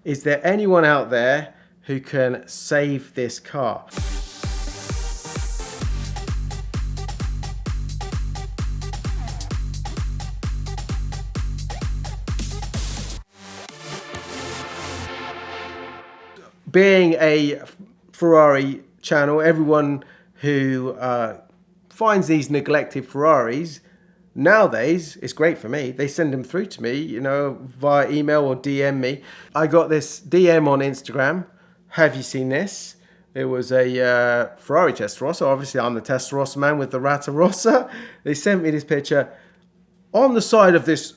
Is there anyone out there who can save this car? Being a Ferrari channel, everyone who finds these neglected Ferraris, nowadays, it's great for me. They send them through to me, via email or DM me. I got this DM on Instagram. Have you seen this? It was a Ferrari Testarossa. Obviously, I'm the Testarossa man with the Rattarossa. They sent me this picture. On the side of this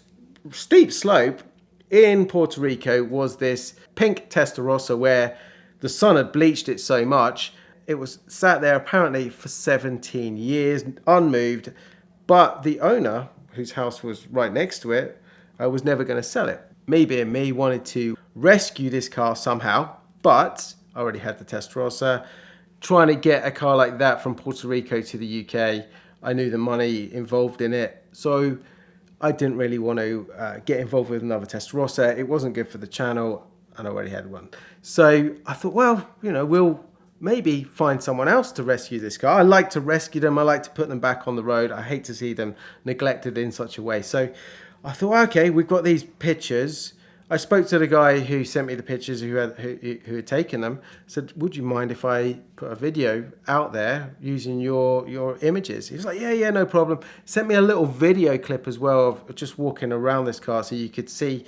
steep slope in Puerto Rico was this pink Testarossa where the sun had bleached it so much. It was sat there apparently for 17 years, unmoved. But the owner, whose house was right next to it, was never going to sell it. Me being me, wanted to rescue this car somehow, but I already had the Testarossa. Trying to get a car like that from Puerto Rico to the UK, I knew the money involved in it, so I didn't really want to get involved with another Testarossa. It wasn't good for the channel, and I already had one. So I thought, well, we'll maybe find someone else to rescue this car. I like to rescue them. I like to put them back on the road. I hate to see them neglected in such a way. So I thought, okay, we've got these pictures. I spoke to the guy who sent me the pictures who had taken them. I said, would you mind if I put a video out there using your images? He was like, yeah, no problem. Sent me a little video clip as well of just walking around this car so you could see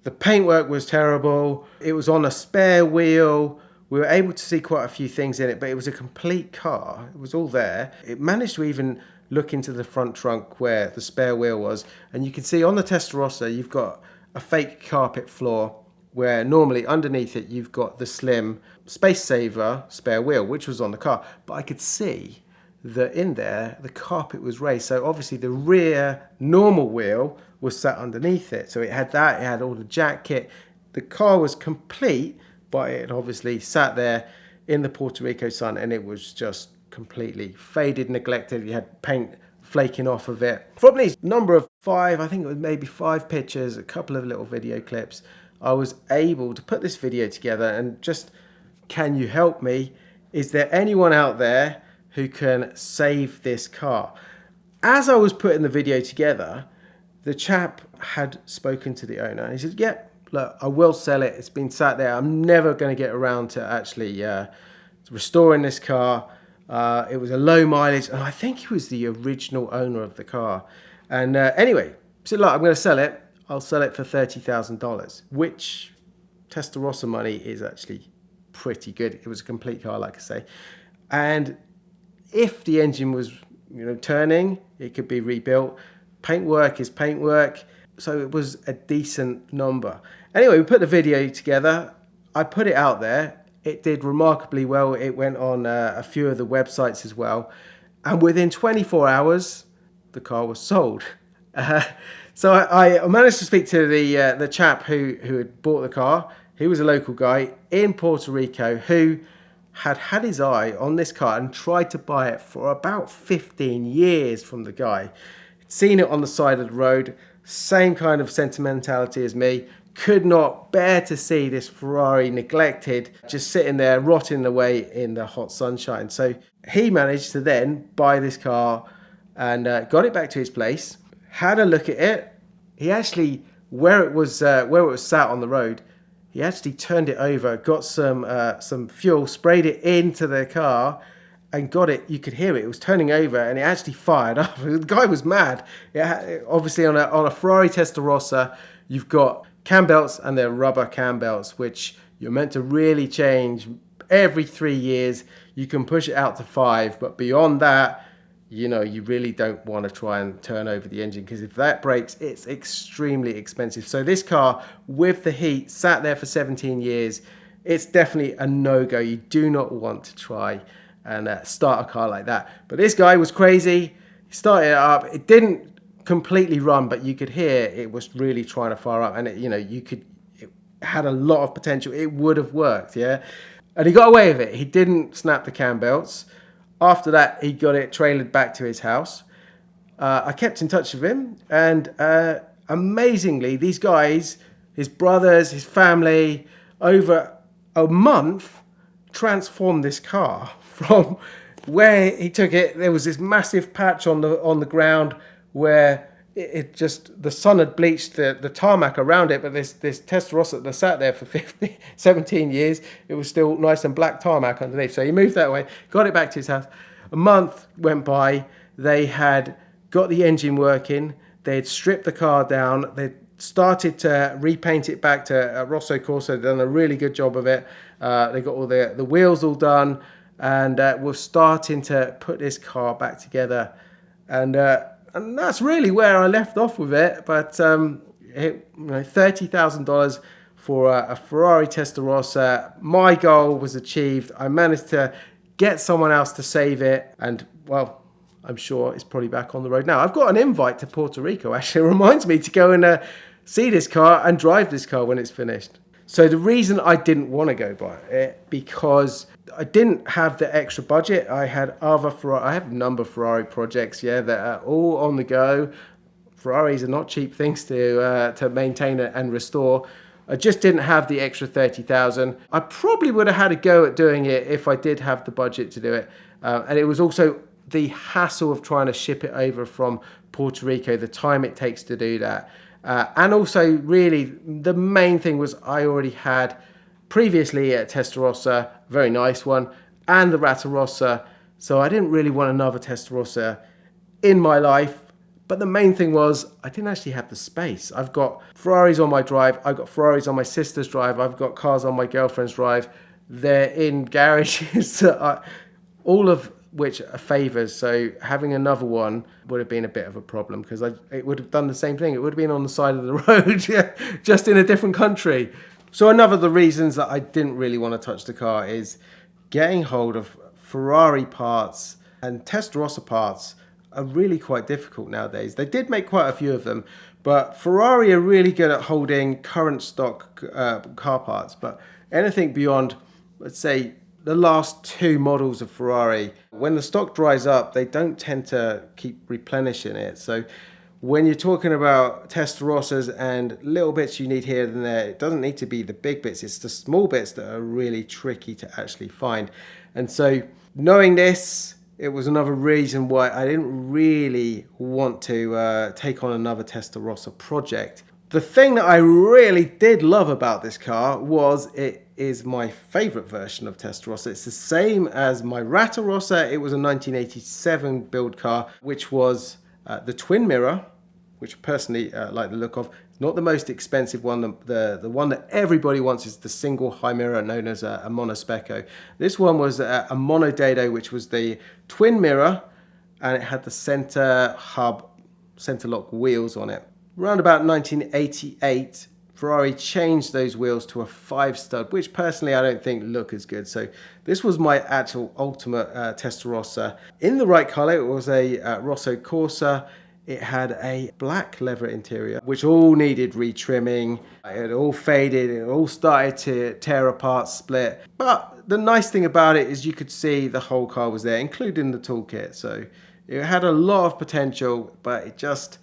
the paintwork was terrible. It was on a spare wheel. We were able to see quite a few things in it, but it was a complete car. It was all there. It managed to even look into the front trunk where the spare wheel was. And you can see on the Testarossa, you've got a fake carpet floor where normally underneath it, you've got the slim Space Saver spare wheel, which was on the car. But I could see that in there, the carpet was raised. So obviously the rear normal wheel was sat underneath it. So it had that, it had all the jack kit. The car was complete, but it obviously sat there in the Puerto Rico sun and it was just completely faded, neglected. You had paint flaking off of it. From these number of 5, I think it was maybe 5 pictures, a couple of little video clips, I was able to put this video together and just, can you help me? Is there anyone out there who can save this car? As I was putting the video together, the chap had spoken to the owner and he said, yeah, look, I will sell it. It's been sat there. I'm never going to get around to actually restoring this car. It was a low mileage, and I think he was the original owner of the car. And anyway, he said, look, I'm going to sell it. I'll sell it for $30,000, which Testarossa money is actually pretty good. It was a complete car, like I say. And if the engine was, turning, it could be rebuilt. Paintwork is paintwork. So it was a decent number. Anyway, we put the video together. I put it out there. It did remarkably well. It went on a few of the websites as well. And within 24 hours, the car was sold. So I managed to speak to the chap who had bought the car. He was a local guy in Puerto Rico who had his eye on this car and tried to buy it for about 15 years from the guy. He'd seen it on the side of the road. Same kind of sentimentality as me. Could not bear to see this Ferrari neglected, just sitting there rotting away in the hot sunshine. So he managed to then buy this car and got it back to his place, had a look at it. He actually, where it was sat on the road, he actually turned it over, got some fuel, sprayed it into the car, and got it. You could hear it. It was turning over, and it actually fired up. The guy was mad. Obviously, on a Ferrari Testarossa, you've got cam belts, and they're rubber cam belts, which you're meant to really change every 3 years. You can push it out to 5, but beyond that, you really don't want to try and turn over the engine, because if that breaks, it's extremely expensive. So this car, with the heat, sat there for 17 years. It's definitely a no-go. You do not want to try and start a car like that. But this guy was crazy. He started it up. It didn't completely run, but you could hear it was really trying to fire up, and it had a lot of potential. It would have worked, yeah. And he got away with it. He didn't snap the cam belts. After that, he got it trailered back to his house. I kept in touch with him, and amazingly, these guys, his brothers, his family, over a month, transformed this car from where he took it. There was this massive patch on the ground where it just, the sun had bleached the tarmac around it, but this Testarossa that sat there for 17 years, it was still nice and black tarmac underneath. So he moved that way, got it back to his house. A month went by, they had got the engine working, they had stripped the car down, they started to repaint it back to Rosso Corsa. They'd done a really good job of it. They got all the wheels all done, and we're starting to put this car back together. And that's really where I left off with it. But $30,000 for a Ferrari Testarossa. My goal was achieved. I managed to get someone else to save it, and well, I'm sure it's probably back on the road now. I've got an invite to Puerto Rico. Actually, it reminds me to go and see this car and drive this car when it's finished. So the reason I didn't want to go buy it, because I didn't have the extra budget. I have a number of Ferrari projects, that are all on the go. Ferraris are not cheap things to maintain and restore. I just didn't have the extra 30,000. I probably would have had a go at doing it if I did have the budget to do it. And it was also the hassle of trying to ship it over from Puerto Rico, the time it takes to do that. And also, really, the main thing was I already had previously a Testarossa, very nice one, and the Rattarossa. So I didn't really want another Testarossa in my life. But the main thing was I didn't actually have the space. I've got Ferraris on my drive. I've got Ferraris on my sister's drive. I've got cars on my girlfriend's drive. They're in garages, all of which are favours. So having another one would have been a bit of a problem, because it would have done the same thing. It would have been on the side of the road, just in a different country. So another of the reasons that I didn't really want to touch the car is getting hold of Ferrari parts and Testarossa parts are really quite difficult nowadays. They did make quite a few of them, but Ferrari are really good at holding current stock car parts. But anything beyond, let's say, the last two models of Ferrari, when the stock dries up, they don't tend to keep replenishing it. So when you're talking about Testarossas and little bits you need here and there, it doesn't need to be the big bits. It's the small bits that are really tricky to actually find. And so knowing this, it was another reason why I didn't really want to take on another Testarossa project. The thing that I really did love about this car was it is my favorite version of Testarossa. It's the same as my Rattarossa. It was a 1987 build car, which was the twin mirror, which I personally like the look of. It's not the most expensive one. The one that everybody wants is the single high mirror known as a monospecco. This one was a monodado, which was the twin mirror, and it had the center hub, center lock wheels on it. Around about 1988, Ferrari changed those wheels to a 5-stud, which personally I don't think look as good. So this was my actual ultimate Testarossa. In the right color, it was a Rosso Corsa. It had a black leather interior, which all needed retrimming. It all faded, it all started to tear apart, split. But the nice thing about it is you could see the whole car was there, including the toolkit. So it had a lot of potential, but it just,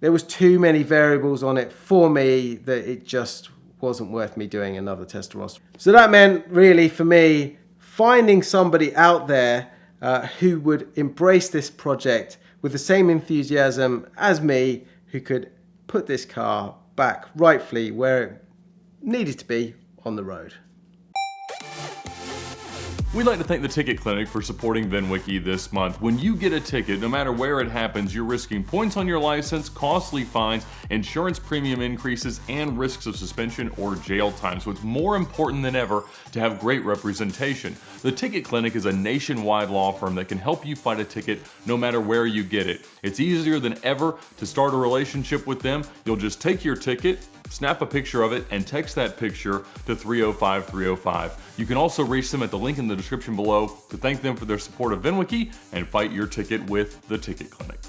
there was too many variables on it for me that it just wasn't worth me doing another Testarossa. So that meant really for me, finding somebody out there who would embrace this project with the same enthusiasm as me, who could put this car back rightfully where it needed to be, on the road. We'd like to thank the Ticket Clinic for supporting VINwiki this month. When you get a ticket, no matter where it happens, you're risking points on your license, costly fines, insurance premium increases, and risks of suspension or jail time. So it's more important than ever to have great representation. The Ticket Clinic is a nationwide law firm that can help you fight a ticket no matter where you get it. It's easier than ever to start a relationship with them. You'll just take your ticket, snap a picture of it, and text that picture to 305-305. You can also reach them at the link in the description below to thank them for their support of VINwiki and fight your ticket with the Ticket Clinic.